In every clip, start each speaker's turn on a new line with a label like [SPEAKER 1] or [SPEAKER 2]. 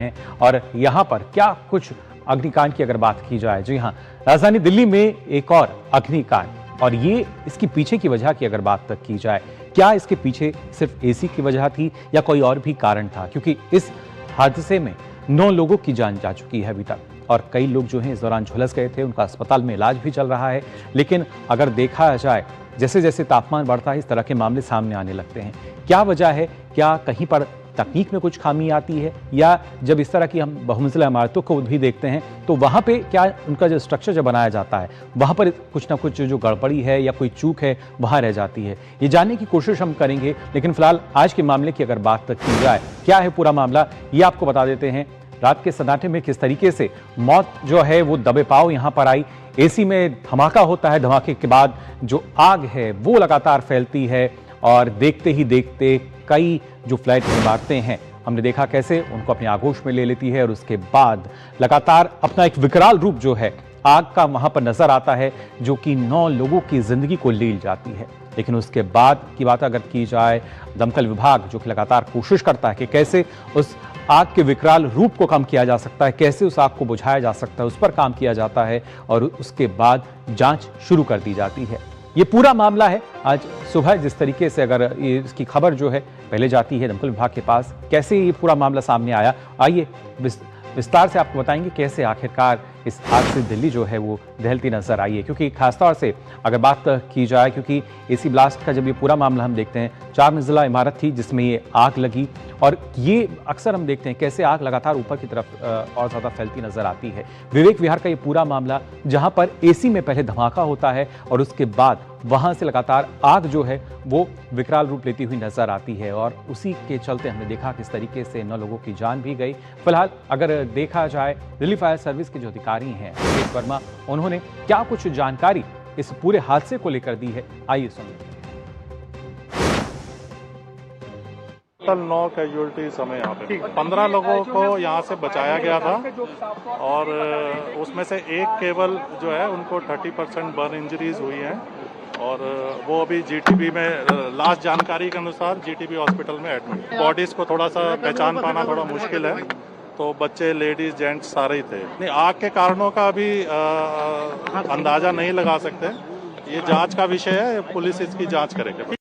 [SPEAKER 1] हैं और यहाँ पर क्या कुछ अग्निकांड की अगर बात की जाए, जी हाँ, राजधानी दिल्ली में एक और अग्निकांड, और ये इसके पीछे की वजह की अगर बात की जाए, क्या इसके पीछे सिर्फ एसी की वजह थी या कोई और भी कारण था? क्योंकि इस हादसे में 9 लोगों की जान जा चुकी है अभी तक और कई लोग जो हैं इस दौरान झुलस गए थे, उनका अस्पताल में इलाज भी चल रहा है। लेकिन अगर देखा जाए, जैसे जैसे तापमान बढ़ता है इस तरह के मामले सामने आने लगते हैं। क्या वजह है? क्या कहीं पर तकनीक में कुछ खामी आती है, या जब इस तरह की हम बहुमंजिला इमारतों को भी देखते हैं तो वहाँ पे क्या उनका जो स्ट्रक्चर जब बनाया जाता है वहाँ पर कुछ ना कुछ जो गड़बड़ी है या कोई चूक है वहाँ रह जाती है? ये जानने की कोशिश हम करेंगे। लेकिन फिलहाल आज के मामले की अगर बात की जाए, क्या है पूरा मामला, ये आपको बता देते हैं। रात के सन्नाटे में किस तरीके से मौत जो है वो दबे पांव यहाँ पर आई। एसी में धमाका होता है, धमाके के बाद जो आग है वो लगातार फैलती है और देखते ही देखते कई जो फ्लैट इमारतें हैं, हमने देखा कैसे उनको अपने आगोश में ले लेती है और उसके बाद लगातार अपना एक विकराल रूप जो है आग का वहां पर नजर आता है, जो कि 9 लोगों की जिंदगी को ले जाती है। लेकिन उसके बाद की बात अगर की जाए, दमकल विभाग जो कि लगातार कोशिश करता है कि कैसे उस आग के विकराल रूप को कम किया जा सकता है, कैसे उस आग को बुझाया जा सकता है, उस पर काम किया जाता है और उसके बाद जांच शुरू कर दी जाती है। ये पूरा मामला है आज सुबह जिस तरीके से अगर इसकी खबर जो है पहले जाती है दमकल विभाग के पास, कैसे ये पूरा मामला सामने आया, आइए विस्तार से आपको बताएंगे कैसे आखिरकार इस आग से दिल्ली जो है वो दहलती नजर आई है। क्योंकि खासतौर से अगर बात की जाए, क्योंकि एसी ब्लास्ट का जब ये पूरा मामला हम देखते हैं, 4 मंजिला इमारत थी जिसमें ये आग लगी और ये अक्सर हम देखते हैं कैसे आग लगातार ऊपर की तरफ और ज़्यादा फैलती नजर आती है। विवेक विहार का ये पूरा मामला जहां पर एसी में पहले धमाका होता है और उसके बाद वहां से लगातार आग जो है वो विकराल रूप लेती हुई नजर आती है और उसी के चलते हमने देखा किस तरीके से 9 लोगों की जान भी गई। फिलहाल अगर देखा जाए, दिल्ली फायर सर्विस के जो अधिकारी हैं अभिषेक वर्मा, उन्होंने क्या कुछ जानकारी इस पूरे हादसे को लेकर दी है, आइए सुनिए।
[SPEAKER 2] टोटल 9 कैजुअलिटीज हमें यहाँ पे 15 लोगों को यहाँ से बचाया गया था और उसमें से एक केवल जो है उनको 30% बर्न इंजरीज हुई हैं और वो अभी जीटीबी में लास्ट जानकारी के अनुसार जीटीबी हॉस्पिटल में एडमिट। बॉडीज को थोड़ा सा पहचान पाना थोड़ा मुश्किल है, तो बच्चे, लेडीज, जेंट्स सारे ही थे। नहीं, आग के कारणों का अभी अंदाजा नहीं लगा सकते, ये जांच का विषय है, पुलिस इसकी जांच करेगी।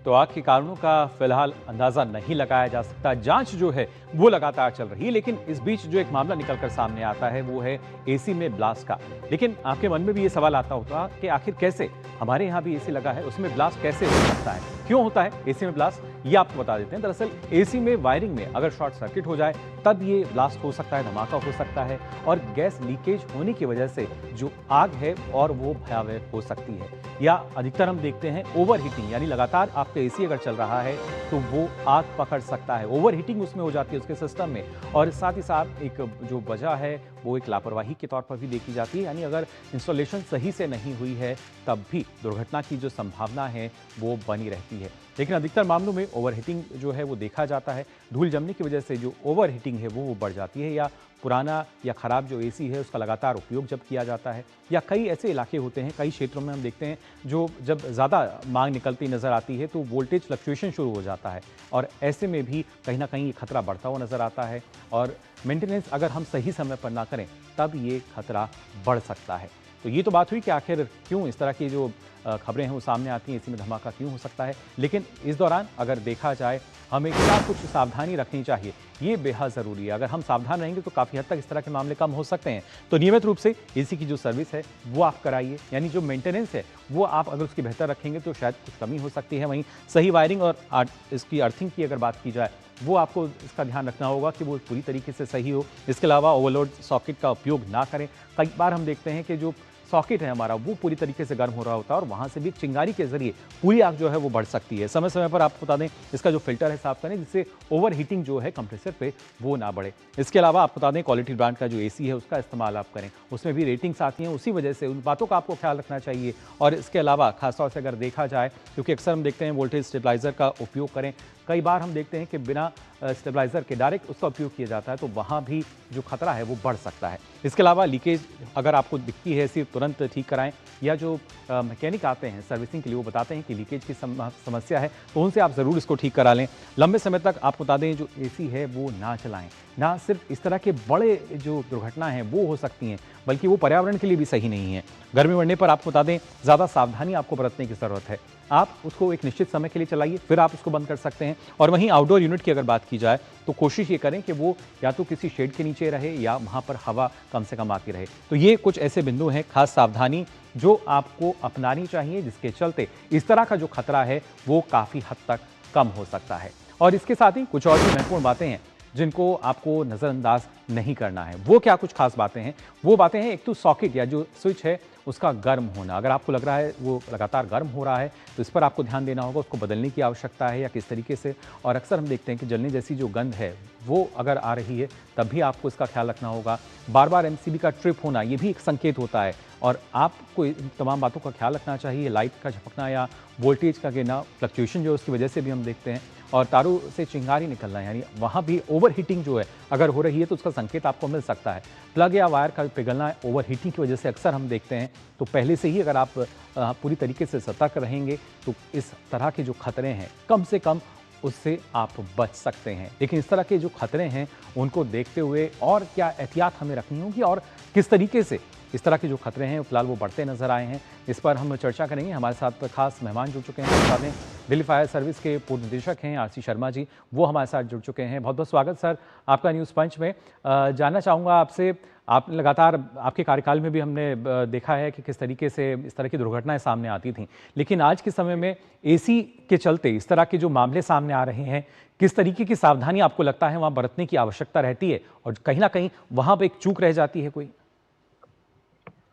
[SPEAKER 1] तो आग के कारणों का फिलहाल अंदाजा नहीं लगाया जा सकता, जांच जो है वो लगातार चल रही है। लेकिन इस बीच जो एक मामला निकलकर सामने आता है वो है एसी में ब्लास्ट का। लेकिन आपके मन में भी ये सवाल आता होता कि आखिर कैसे, हमारे यहाँ भी एसी लगा है, उसमें ब्लास्ट कैसे हो सकता है, क्यों होता है एसी में ब्लास्ट, ये आपको बता देते हैं। दरअसल एसी में वायरिंग में अगर शॉर्ट सर्किट हो जाए तब ये ब्लास्ट हो सकता है, धमाका हो सकता है और गैस लीकेज होने की वजह से जो आग है और वो भयावह हो सकती है। या अधिकतर हम देखते हैं ओवर हीटिंग, यानी लगातार आपका एसी अगर चल रहा है तो वो आग पकड़ सकता है, ओवर हीटिंग उसमें हो जाती है उसके सिस्टम में। और साथ ही साथ एक जो वजह है वो एक लापरवाही के तौर पर भी देखी जाती है, यानी अगर इंस्टॉलेशन सही से नहीं हुई है तब भी दुर्घटना की जो संभावना है वो बनी रहती है। लेकिन अधिकतर मामलों में ओवर हीटिंग जो है वो देखा जाता है, धूल जमने की वजह से जो ओवर हीटिंग है वो बढ़ जाती है, या पुराना या ख़राब जो एसी है उसका लगातार उपयोग जब किया जाता है, या कई ऐसे इलाके होते हैं, कई क्षेत्रों में हम देखते हैं जो जब ज़्यादा मांग निकलती नज़र आती है तो वोल्टेज फ्लक्चुएशन शुरू हो जाता है और ऐसे में भी कहीं ना कहीं खतरा बढ़ता हुआ नज़र आता है और मेंटेनेंस अगर हम सही समय पर ना करें तब ये खतरा बढ़ सकता है। तो ये तो बात हुई कि आखिर क्यों इस तरह की जो खबरें हैं वो सामने आती हैं, इसी में धमाका क्यों हो सकता है। लेकिन इस दौरान अगर देखा जाए हमें क्या कुछ सावधानी रखनी चाहिए, ये बेहद ज़रूरी है। अगर हम सावधान रहेंगे तो काफ़ी हद तक इस तरह के मामले कम हो सकते हैं। तो नियमित रूप से एसी की जो सर्विस है वो आप कराइए, यानी जो मेंटेनेंस है वो आप अगर उसकी बेहतर रखेंगे तो शायद कुछ कमी हो सकती है। वहीं सही वायरिंग और इसकी अर्थिंग की अगर बात की जाए वो आपको इसका ध्यान रखना होगा कि वो पूरी तरीके से सही हो। इसके अलावा ओवरलोड सॉकेट का उपयोग ना करें। कई बार हम देखते हैं कि जो सॉकेट है हमारा वो पूरी तरीके से गर्म हो रहा होता है और वहाँ से भी चिंगारी के जरिए पूरी आग जो है वो बढ़ सकती है। समय समय पर आपको बता दें इसका जो फिल्टर है साफ करें, जिससे ओवर हीटिंग जो है कंप्रेसर पे वो ना बढ़े। इसके अलावा आपको बता दें क्वालिटी ब्रांड का जो एसी है उसका इस्तेमाल आप करें, उसमें भी रेटिंग्स आती हैं, उसी वजह से उन बातों का आपको ख्याल रखना चाहिए। और इसके अलावा खासतौर से अगर देखा जाए, क्योंकि अक्सर हम देखते हैं वोल्टेज स्टेबलाइजर का उपयोग करें, कई बार हम देखते हैं कि बिना स्टेबलाइजर के डायरेक्ट उसका उपयोग किया जाता है, तो वहाँ भी जो खतरा है वो बढ़ सकता है। इसके अलावा लीकेज अगर आपको दिखती है सिर्फ तुरंत ठीक कराएं, या जो मैकेनिक आते हैं सर्विसिंग के लिए वो बताते हैं कि लीकेज की समस्या है, तो उनसे आप ज़रूर इसको ठीक करा लें। लंबे समय तक आप बता दें जो एसी है वो ना चलाएं। ना सिर्फ इस तरह के बड़े जो दुर्घटना हैं वो हो सकती हैं, बल्कि वो पर्यावरण के लिए भी सही नहीं है। गर्मी बढ़ने पर आपको बता दें ज़्यादा सावधानी आपको बरतने की ज़रूरत है। आप उसको एक निश्चित समय के लिए चलाइए, फिर आप उसको बंद कर सकते हैं। और वहीं आउटडोर यूनिट की अगर बात की जाए तो कोशिश ये करें कि वो या तो किसी शेड के नीचे रहे या वहाँ पर हवा कम से कम आती रहे। तो ये कुछ ऐसे बिंदु हैं, खास सावधानी जो आपको अपनानी चाहिए, जिसके चलते इस तरह का जो खतरा है वो काफ़ी हद तक कम हो सकता है। और इसके साथ ही कुछ और भी महत्वपूर्ण बातें हैं जिनको आपको नज़रअंदाज नहीं करना है। वो क्या कुछ खास बातें हैं? वो बातें हैं, एक तो सॉकेट या जो स्विच है उसका गर्म होना। अगर आपको लग रहा है वो लगातार गर्म हो रहा है तो इस पर आपको ध्यान देना होगा, उसको बदलने की आवश्यकता है या किस तरीके से। और अक्सर हम देखते हैं कि जलने जैसी जो गंध है वो अगर आ रही है तब भी आपको इसका ख्याल रखना होगा। बार बार एमसीबी का ट्रिप होना ये भी एक संकेत होता है और आपको इन तमाम बातों का ख्याल रखना चाहिए। लाइट का झपकना या वोल्टेज का गिरना, फ्लक्चुएशन जो है उसकी वजह से भी हम देखते हैं। और तारों से चिंगारी निकलना, यानी वहाँ भी ओवर हीटिंग जो है अगर हो रही है तो उसका संकेत आपको मिल सकता है। प्लग या वायर का पिघलना ओवर हीटिंग की वजह से अक्सर हम देखते हैं। तो पहले से ही अगर आप पूरी तरीके से सतर्क रहेंगे तो इस तरह के जो खतरे हैं कम से कम उससे आप बच सकते हैं। लेकिन इस तरह के जो खतरे हैं उनको देखते हुए और क्या एहतियात हमें रखनी होगी और किस तरीके से इस तरह के जो खतरे हैं फिलहाल वो बढ़ते नजर आए हैं, इस पर हम चर्चा करेंगे। हमारे साथ खास मेहमान जुड़ चुके हैं, साथ में दिल्ली फायर सर्विस के पूर्व निदेशक हैं आरसी शर्मा जी, वो हमारे साथ जुड़ चुके हैं। बहुत बहुत स्वागत सर आपका न्यूज़ पंच में। जानना चाहूँगा आपसे, आपने लगातार आपके कार्यकाल में भी हमने देखा है कि किस तरीके से इस तरह की दुर्घटनाएं सामने आती थीं, लेकिन आज के समय में एसी के चलते इस तरह के जो मामले सामने आ रहे हैं, किस तरीके की सावधानी आपको लगता है वहाँ बरतने की आवश्यकता रहती है और कहीं ना कहीं वहाँ पर एक चूक रह जाती है कोई?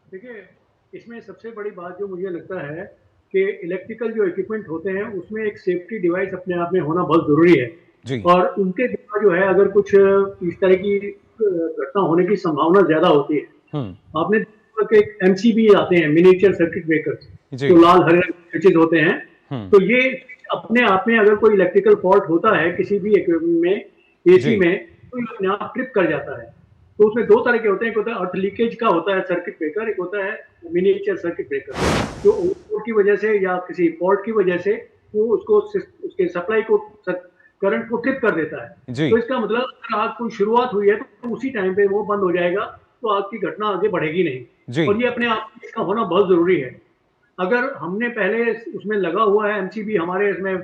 [SPEAKER 3] देखिए, इसमें सबसे बड़ी बात जो मुझे लगता है कि इलेक्ट्रिकल जो इक्विपमेंट होते हैं उसमें एक सेफ्टी डिवाइस अपने आप में होना बहुत ज़रूरी है
[SPEAKER 1] जी।
[SPEAKER 3] और उनके बिना जो है अगर कुछ इस तरह की घटना होने की संभावना ज़्यादा होती है। आपने देखा कि एमसीबी आते हैं, मिनिएचर सर्किट ब्रेकर्स, जो लाल हरे स्विचेस होते हैं, तो ये अपने आप में अगर कोई इलेक्ट्रिकल फॉल्ट होता है किसी भी इक्विपमेंट में, एसी में, तो ये अपने आप ट्रिप कर जाता है। तो उसमें दो तरह के होते हैं, एक होता है अर्थ लीकेज का होता है सर्किट ब्रेकर, एक होता है मिनिएचर सर्किट ब्रेकर, जो ओवरलोड की वजह से या किसी फॉल्ट की वजह से वो उसको उसके सप्लाई को करंट को ट्रिप कर देता है। तो इसका मतलब अगर आग की शुरुआत हुई है तो उसी टाइम पे वो बंद हो जाएगा, तो आग की घटना आगे बढ़ेगी नहीं। और ये अपने आप में इसका होना बहुत जरूरी है। अगर हमने पहले उसमें लगा हुआ है एमसीबी, हमारे इसमें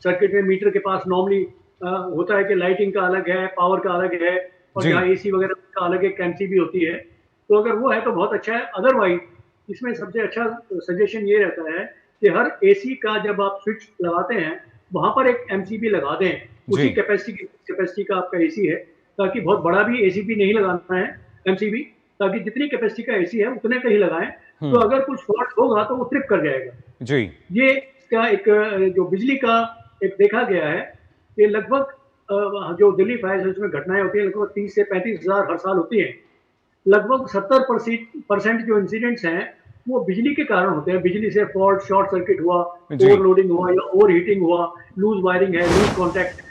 [SPEAKER 3] सर्किट में मीटर के पास नॉर्मली होता है कि लाइटिंग का अलग है, पावर का अलग है, और जहाँ एसी वगैरह का अलग एक एमसीबी होती है, तो अगर वो है तो बहुत अच्छा है। अदरवाइज इसमें सबसे अच्छा सजेशन ये रहता है कि हर एसी का जब आप स्विच लगाते हैं वहां पर एक एमसीबी लगा दें, उसी कैपेसिटी का आपका एसी है, ताकि बहुत बड़ा भी एसी भी नहीं लगाना है एमसीबी, ताकि जितनी कैपेसिटी का एसी है उतने का ही लगाएं। तो अगर कुछ फॉल्ट होगा तो वो ट्रिप कर जाएगा जी। ये इसका एक जो बिजली का एक देखा गया है कि लगभग जो दिल्ली फायर सर्विस में घटनाएं होती हैं लगभग 30 से 35 हजार हर साल होती हैं। लगभग 70% जो इंसिडेंट्स हैं वो बिजली के कारण होते हैं। बिजली से फॉल्ट, शॉर्ट सर्किट हुआ, ओवरलोडिंग हुआ या ओवर हीटिंग हुआ, लूज वायरिंग है, loose contact,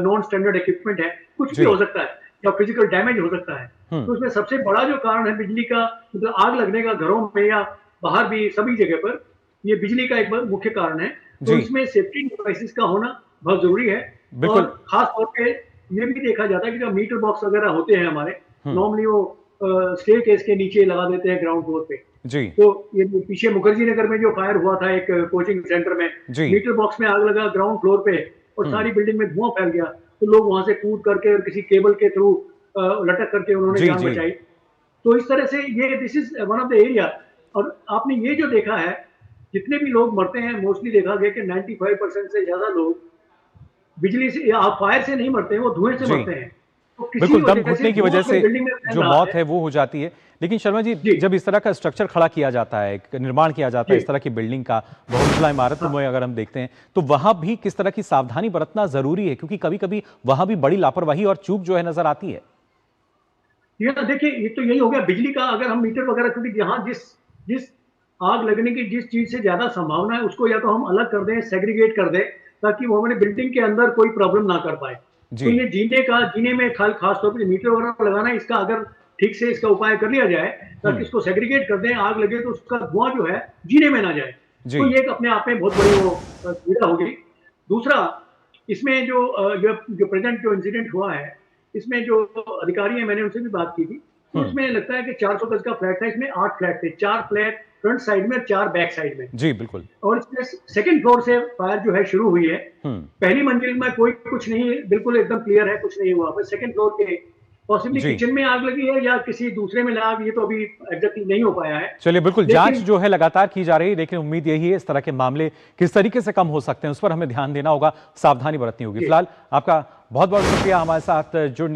[SPEAKER 3] non standard equipment है, कुछ भी हो सकता है, या फिजिकल डैमेज हो सकता है। तो उसमें सबसे बड़ा जो कारण है बिजली का, मतलब आग लगने का घरों में या बाहर भी सभी जगह पर, ये बिजली का एक मुख्य कारण है। तो इसमें सेफ्टी डिवाइसेस का होना बहुत जरूरी है। और खास तौर पे ये भी देखा जाता है कि जो मीटर बॉक्स वगैरह होते हैं हमारे, नॉर्मली वो स्टेयरकेस के नीचे लगा देते हैं ग्राउंड फ्लोर पे जी। तो ये पीछे मुखर्जी नगर में जो फायर हुआ था एक कोचिंग सेंटर में, मीटर बॉक्स में आग लगा ग्राउंड फ्लोर पे और सारी बिल्डिंग में धुआं फैल गया, तो लोग वहां से कूद करके और किसी केबल के थ्रू लटक करके उन्होंने जान बचाई। तो इस तरह से ये this is one of the area. और आपने ये जो देखा है, जितने भी लोग मरते हैं मोस्टली देखा गया कि 95% से ज्यादा लोग बिजली से या फायर से नहीं मरते हैं, वो धुएं से मरते हैं। तो
[SPEAKER 1] बिल्कुल, दम घुटने की वजह से जो मौत है वो हो जाती है। लेकिन शर्मा जी, जब इस तरह का स्ट्रक्चर खड़ा किया जाता है, निर्माण किया जाता है इस तरह की बिल्डिंग का, बहुमंजिला इमारत में अगर हम देखते हैं तो वहां भी किस तरह की सावधानी बरतना जरूरी है, क्योंकि कभी कभी वहां भी बड़ी लापरवाही और चूक जो है नजर आती है।
[SPEAKER 3] देखिए, ये तो यही हो गया बिजली का। अगर हम मीटर वगैरह, क्योंकि यहाँ जिस आग लगने की जिस चीज से ज्यादा संभावना है उसको या तो हम अलग कर दें, सेग्रीगेट कर दें, ताकि वो हमारे बिल्डिंग के अंदर कोई प्रॉब्लम ना कर पाए। तो ये जीने में खास तौर पर मीटर वगैरह लगाना, इसका अगर ठीक से इसका उपाय कर लिया जाए ताकि इसको सेग्रीगेट कर दें, आग लगे तो उसका धुआं जो है जीने में ना जाए, तो ये अपने आप में बहुत बड़ी वो सुविधा होगी। दूसरा, इसमें जो प्रेजेंट जो इंसिडेंट हुआ है, इसमें जो अधिकारी हैं मैंने उनसे भी बात की थी, तो इसमें लगता है कि 400 गज का फ्लैट था, इसमें 8 फ्लैट थे, 4 फ्लैट फ्रंट साइड में, 4 बैक साइड में।
[SPEAKER 1] जी बिल्कुल।
[SPEAKER 3] और इसमें सेकंड फ्लोर से फायर जो है शुरू हुई है। पहली मंजिल में कोई कुछ नहीं, बिल्कुल एकदम क्लियर है, कुछ नहीं हुआ। पर सेकंड फ्लोर के पॉसिबली किचन में आग लगी है या किसी दूसरे में आग, ये तो अभी एग्जैक्टली नहीं हो पाया है।
[SPEAKER 1] चलिए, बिल्कुल जांच जो है लगातार की जा रही है, लेकिन उम्मीद यही है इस तरह के मामले किस तरीके से कम हो सकते हैं उस पर हमें ध्यान देना होगा, सावधानी बरतनी होगी। फिलहाल आपका बहुत बहुत शुक्रिया हमारे साथ जुड़ने